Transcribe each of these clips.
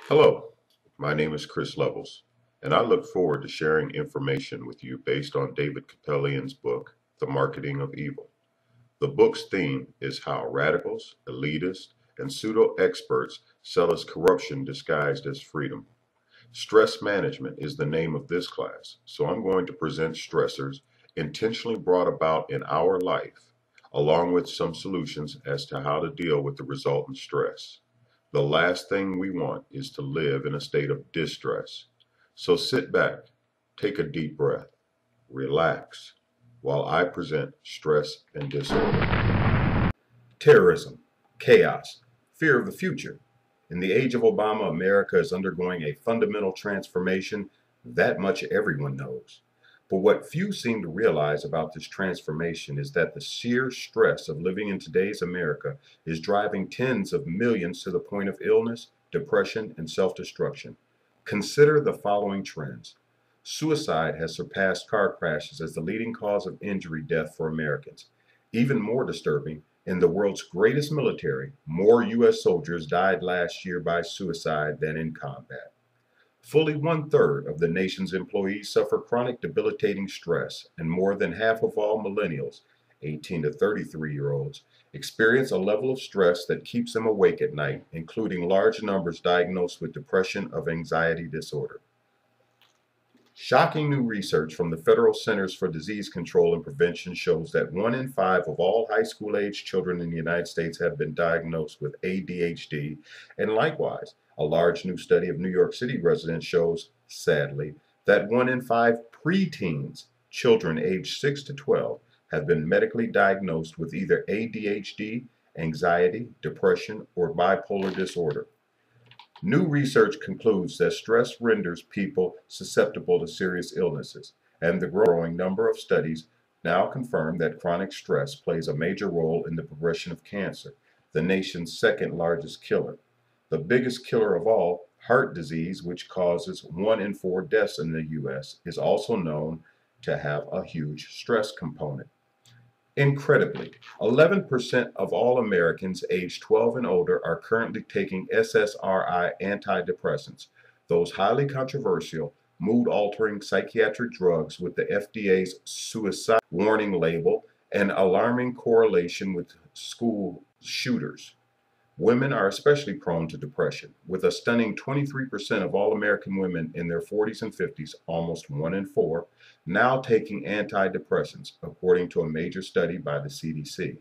Hello, my name is Chris Levels, and I look forward to sharing information with you based on David Capellian's book, The Marketing of Evil. The book's theme is how radicals, elitists, and pseudo-experts sell us corruption disguised as freedom. Stress management is the name of this class, so I'm going to present stressors intentionally brought about in our life, along with some solutions as to how to deal with the resultant stress. The last thing we want is to live in a state of distress. So sit back, take a deep breath, relax, while I present stress and disorder. Terrorism, chaos, fear of the future. In the age of Obama, America is undergoing a fundamental transformation. That much everyone knows. But what few seem to realize about this transformation is that the sheer stress of living in today's America is driving tens of millions to the point of illness, depression, and self-destruction. Consider the following trends. Suicide has surpassed car crashes as the leading cause of injury death for Americans. Even more disturbing, in the world's greatest military, more U.S. soldiers died last year by suicide than in combat. Fully one-third of the nation's employees suffer chronic debilitating stress, and more than half of all millennials, 18 to 33-year-olds, experience a level of stress that keeps them awake at night, including large numbers diagnosed with depression or anxiety disorder. Shocking new research from the Federal Centers for Disease Control and Prevention shows that 1 in 5 of all high school-age children in the United States have been diagnosed with ADHD, and likewise, a large new study of New York City residents shows, sadly, that 1 in 5 preteens, children aged 6 to 12, have been medically diagnosed with either ADHD, anxiety, depression, or bipolar disorder. New research concludes that stress renders people susceptible to serious illnesses, and the growing number of studies now confirm that chronic stress plays a major role in the progression of cancer, the nation's second largest killer. The biggest killer of all, heart disease, which causes 1 in 4 deaths in the U.S., is also known to have a huge stress component. Incredibly, 11% of all Americans aged 12 and older are currently taking SSRI antidepressants, those highly controversial, mood-altering psychiatric drugs with the FDA's suicide warning label and alarming correlation with school shooters. Women are especially prone to depression, with a stunning 23% of all American women in their 40s and 50s, almost 1 in 4, now taking antidepressants, according to a major study by the CDC.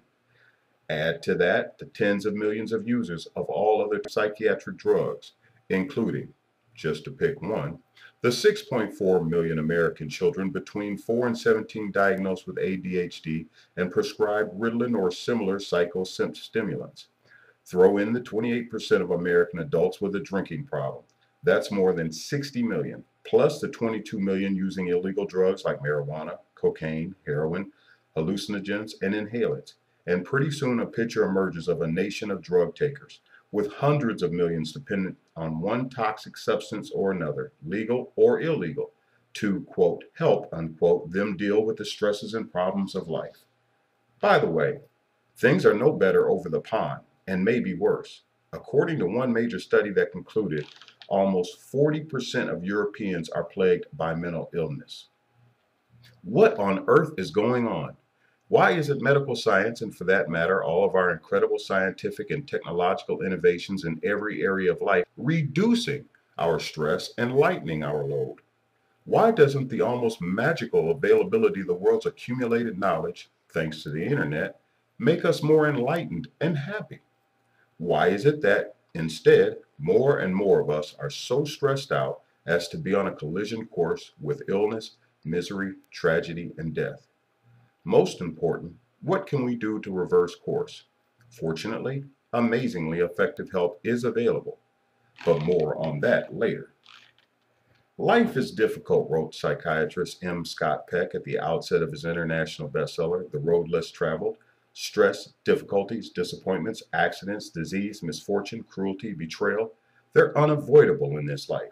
Add to that the tens of millions of users of all other psychiatric drugs, including, just to pick one, the 6.4 million American children between 4 and 17 diagnosed with ADHD and prescribed Ritalin or similar psychostimulants. Throw in the 28% of American adults with a drinking problem. That's more than 60 million, plus the 22 million using illegal drugs like marijuana, cocaine, heroin, hallucinogens, and inhalants. And pretty soon a picture emerges of a nation of drug takers, with hundreds of millions dependent on one toxic substance or another, legal or illegal, to, quote, help, unquote, them deal with the stresses and problems of life. By the way, things are no better over the pond, and maybe worse. According to one major study that concluded, almost 40% of Europeans are plagued by mental illness. What on earth is going on? Why isn't medical science, and for that matter, all of our incredible scientific and technological innovations in every area of life, reducing our stress and lightening our load? Why doesn't the almost magical availability of the world's accumulated knowledge, thanks to the internet, make us more enlightened and happy? Why is it that, instead, more and more of us are so stressed out as to be on a collision course with illness, misery, tragedy, and death? Most important, what can we do to reverse course? Fortunately, amazingly effective help is available, but more on that later. Life is difficult, wrote psychiatrist M. Scott Peck at the outset of his international bestseller, The Road Less Traveled. Stress, difficulties, disappointments, accidents, disease, misfortune, cruelty, betrayal, they're unavoidable in this life.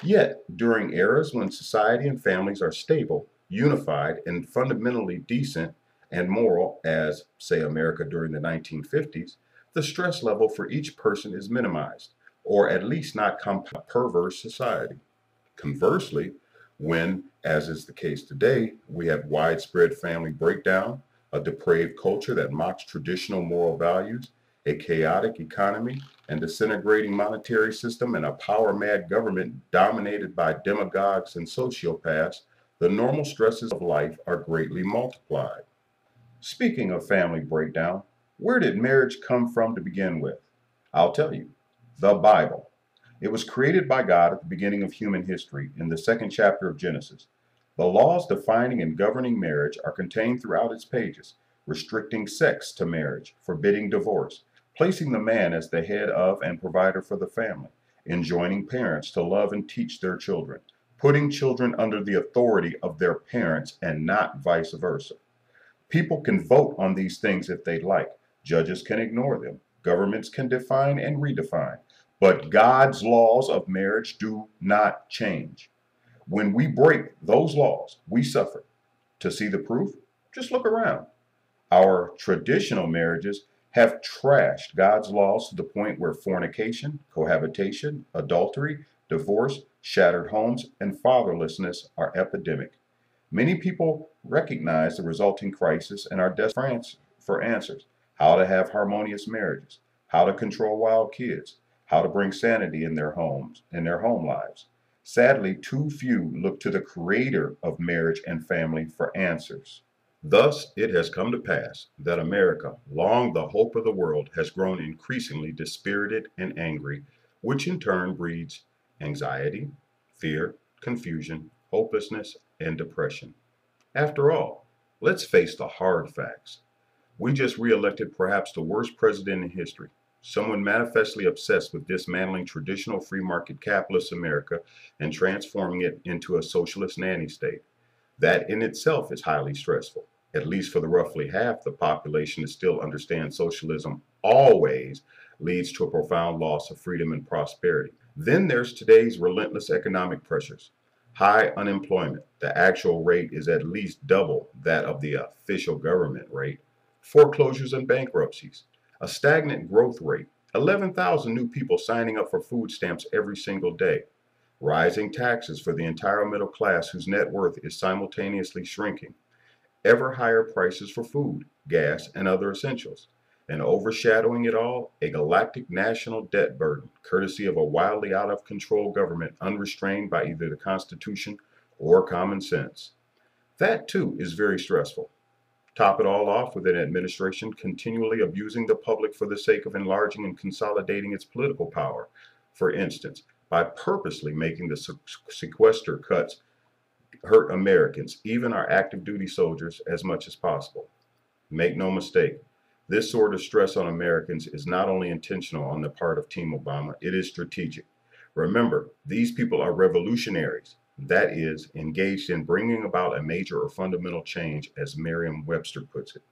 Yet, during eras when society and families are stable, unified, and fundamentally decent and moral, as, say, America during the 1950s, the stress level for each person is minimized. or at least not perverse society. Conversely, when, as is the case today, we have widespread family breakdown, a depraved culture that mocks traditional moral values, a chaotic economy, and disintegrating monetary system, and a power-mad government dominated by demagogues and sociopaths, the normal stresses of life are greatly multiplied. Speaking of family breakdown, where did marriage come from to begin with? I'll tell you, the Bible. It was created by God at the beginning of human history in the second chapter of Genesis. The laws defining and governing marriage are contained throughout its pages, restricting sex to marriage, forbidding divorce, placing the man as the head of and provider for the family, enjoining parents to love and teach their children, putting children under the authority of their parents and not vice versa. People can vote on these things if they like. Judges can ignore them. Governments can define and redefine. But God's laws of marriage do not change. When we break those laws, we suffer. To see the proof, just look around. Our traditional marriages have trashed God's laws to the point where fornication, cohabitation, adultery, divorce, shattered homes, and fatherlessness are epidemic. Many people recognize the resulting crisis and are desperate for answers. How to have harmonious marriages, how to control wild kids, how to bring sanity in their homes, in their home lives. Sadly, too few look to the creator of marriage and family for answers. Thus, it has come to pass that America, long the hope of the world, has grown increasingly dispirited and angry, which in turn breeds anxiety, fear, confusion, hopelessness, and depression. After all, let's face the hard facts. We just re-elected perhaps the worst president in history, someone manifestly obsessed with dismantling traditional free market capitalist America and transforming it into a socialist nanny state. That in itself is highly stressful. At least for the roughly half the population that still understands socialism always leads to a profound loss of freedom and prosperity. Then there's today's relentless economic pressures. High unemployment. The actual rate is at least double that of the official government rate. Foreclosures and bankruptcies. A stagnant growth rate. 11,000 new people signing up for food stamps every single day. Rising taxes for the entire middle class whose net worth is simultaneously shrinking. Ever higher prices for food, gas, and other essentials. And overshadowing it all, a galactic national debt burden, courtesy of a wildly out of control government unrestrained by either the Constitution or common sense. That too is very stressful. Top it all off with an administration continually abusing the public for the sake of enlarging and consolidating its political power. For instance, by purposely making the sequester cuts hurt Americans, even our active duty soldiers, as much as possible. Make no mistake, this sort of stress on Americans is not only intentional on the part of Team Obama, it is strategic. Remember, these people are revolutionaries, that is, engaged in bringing about a major or fundamental change, as Merriam-Webster puts it,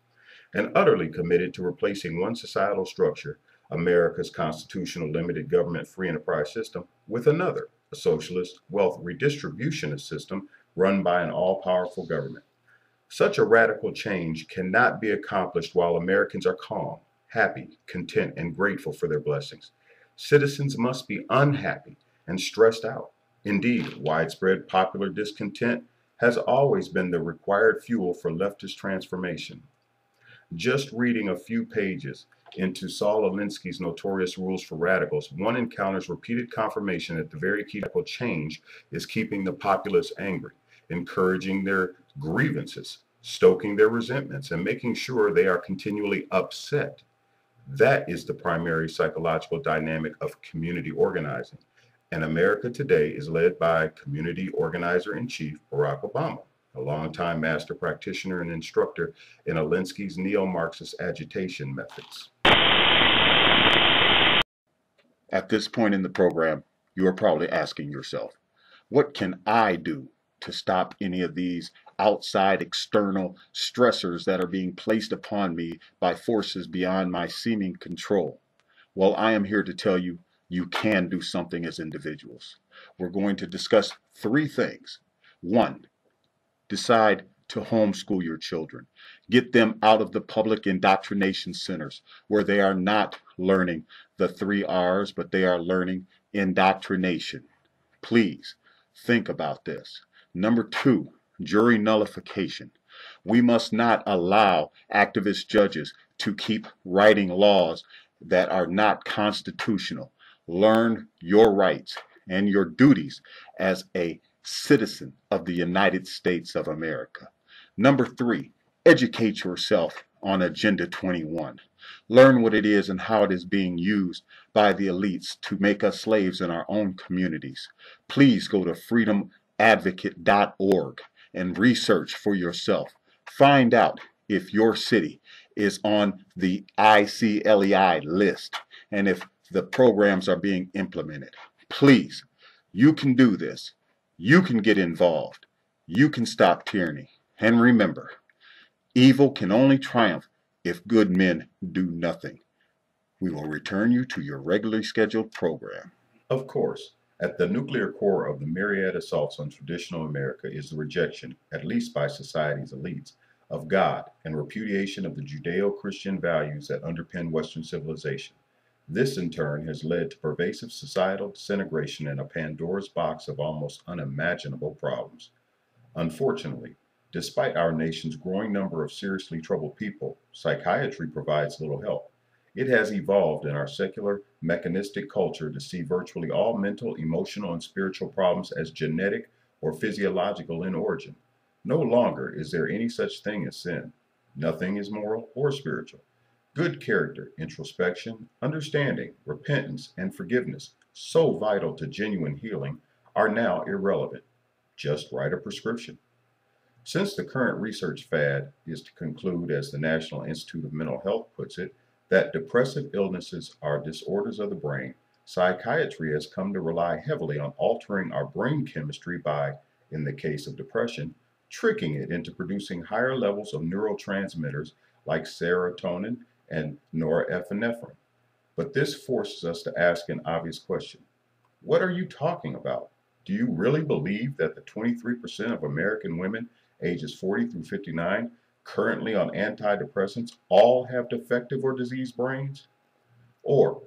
and utterly committed to replacing one societal structure, America's constitutional limited government free enterprise system, with another, a socialist wealth redistributionist system run by an all-powerful government. Such a radical change cannot be accomplished while Americans are calm, happy, content, and grateful for their blessings. Citizens must be unhappy and stressed out. Indeed, widespread popular discontent has always been the required fuel for leftist transformation. Just reading a few pages into Saul Alinsky's notorious Rules for Radicals, one encounters repeated confirmation that the very key to radical change is keeping the populace angry, encouraging their grievances, stoking their resentments, and making sure they are continually upset. That is the primary psychological dynamic of community organizing. And America today is led by community organizer-in-chief Barack Obama, a longtime master practitioner and instructor in Alinsky's neo-Marxist agitation methods. At this point in the program, you are probably asking yourself, what can I do to stop any of these outside external stressors that are being placed upon me by forces beyond my seeming control? Well, I am here to tell you, you can do something as individuals. We're going to discuss three things. One, decide to homeschool your children. Get them out of the public indoctrination centers where they are not learning the 3 R's, but they are learning indoctrination. Please think about this. Number 2, jury nullification. We must not allow activist judges to keep writing laws that are not constitutional. Learn your rights and your duties as a citizen of the United States of America. Number 3, educate yourself on Agenda 21. Learn what it is and how it is being used by the elites to make us slaves in our own communities. Please go to freedomadvocate.org and research for yourself. Find out if your city is on the ICLEI list and if the programs are being implemented. Please, you can do this. You can get involved. You can stop tyranny. And remember, evil can only triumph if good men do nothing. We will return you to your regularly scheduled program. Of course, at the nuclear core of the myriad assaults on traditional America is the rejection, at least by society's elites, of God and repudiation of the Judeo-Christian values that underpin Western civilization. This, in turn, has led to pervasive societal disintegration and a Pandora's box of almost unimaginable problems. Unfortunately, despite our nation's growing number of seriously troubled people, psychiatry provides little help. It has evolved in our secular, mechanistic culture to see virtually all mental, emotional, and spiritual problems as genetic or physiological in origin. No longer is there any such thing as sin. Nothing is moral or spiritual. Good character, introspection, understanding, repentance, and forgiveness, so vital to genuine healing, are now irrelevant. Just write a prescription. Since the current research fad is to conclude, as the National Institute of Mental Health puts it, that depressive illnesses are disorders of the brain, psychiatry has come to rely heavily on altering our brain chemistry by, in the case of depression, tricking it into producing higher levels of neurotransmitters like serotonin and norepinephrine. But this forces us to ask an obvious question. What are you talking about? Do you really believe that the 23% of American women ages 40 through 59 currently on antidepressants all have defective or diseased brains? Or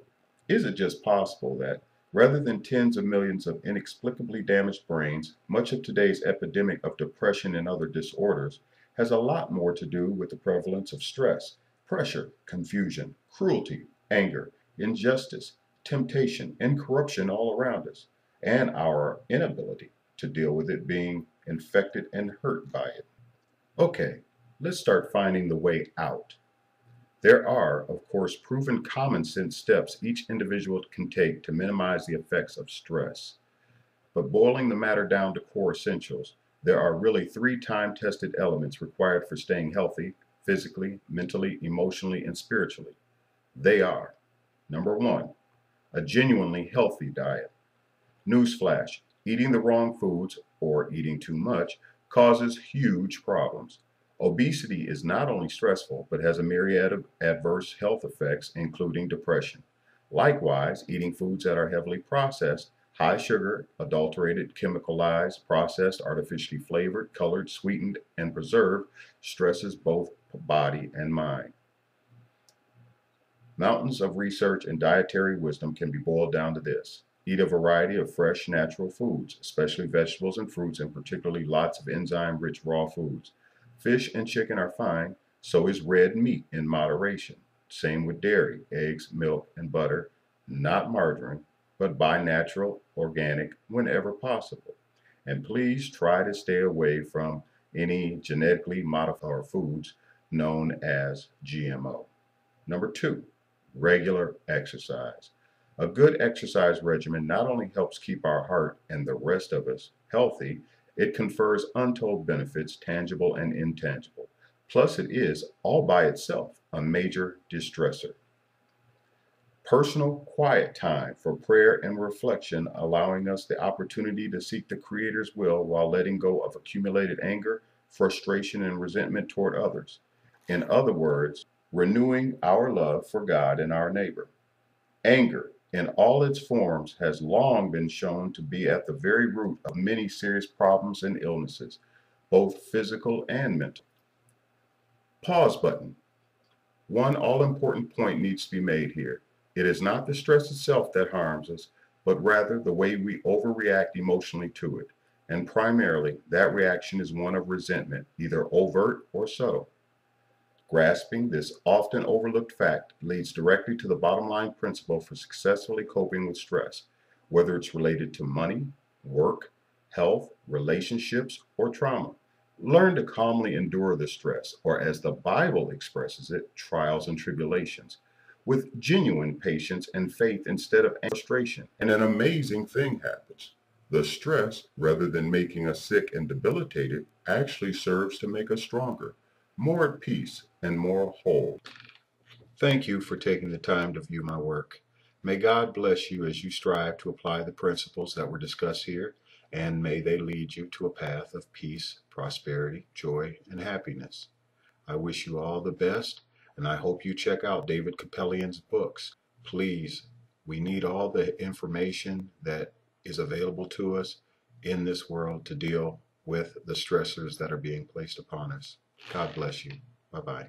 is it just possible that rather than tens of millions of inexplicably damaged brains, much of today's epidemic of depression and other disorders has a lot more to do with the prevalence of stress, pressure, confusion, cruelty, anger, injustice, temptation, and corruption all around us, and our inability to deal with it being infected and hurt by it? Okay, let's start finding the way out. There are, of course, proven common sense steps each individual can take to minimize the effects of stress. But boiling the matter down to core essentials, there are really 3 time-tested elements required for staying healthy, physically, mentally, emotionally, and spiritually. They are: number 1, a genuinely healthy diet. Newsflash, eating the wrong foods, or eating too much, causes huge problems. Obesity is not only stressful, but has a myriad of adverse health effects, including depression. Likewise, eating foods that are heavily processed, high sugar, adulterated, chemicalized, processed, artificially flavored, colored, sweetened, and preserved, stresses both body and mind. Mountains of research and dietary wisdom can be boiled down to this: eat a variety of fresh, natural foods, especially vegetables and fruits, and particularly lots of enzyme-rich raw foods. Fish and chicken are fine, so is red meat in moderation. Same with dairy, eggs, milk, and butter, not margarine, but buy natural, organic whenever possible. And please try to stay away from any genetically modified foods known as GMO. Number 2, regular exercise. A good exercise regimen not only helps keep our heart and the rest of us healthy, it confers untold benefits, tangible and intangible. Plus, it is, all by itself, a major distressor. Personal quiet time for prayer and reflection, allowing us the opportunity to seek the Creator's will while letting go of accumulated anger, frustration, and resentment toward others. In other words, renewing our love for God and our neighbor. Anger, in all its forms, has long been shown to be at the very root of many serious problems and illnesses. both physical and mental. Pause button. One all-important point needs to be made here. It is not the stress itself that harms us, but rather the way we overreact emotionally to it. And primarily, that reaction is one of resentment, either overt or subtle. Grasping this often overlooked fact leads directly to the bottom line principle for successfully coping with stress, whether it's related to money, work, health, relationships, or trauma. Learn to calmly endure the stress, or as the Bible expresses it, trials and tribulations, with genuine patience and faith instead of frustration. And an amazing thing happens. The stress, rather than making us sick and debilitated, actually serves to make us stronger, more at peace, and more whole. Thank you for taking the time to view my work. May God bless you as you strive to apply the principles that were discussed here, and may they lead you to a path of peace, prosperity, joy, and happiness. I wish you all the best, and I hope you check out David Capellian's books. Please, we need all the information that is available to us in this world to deal with the stressors that are being placed upon us. God bless you. Bye-bye.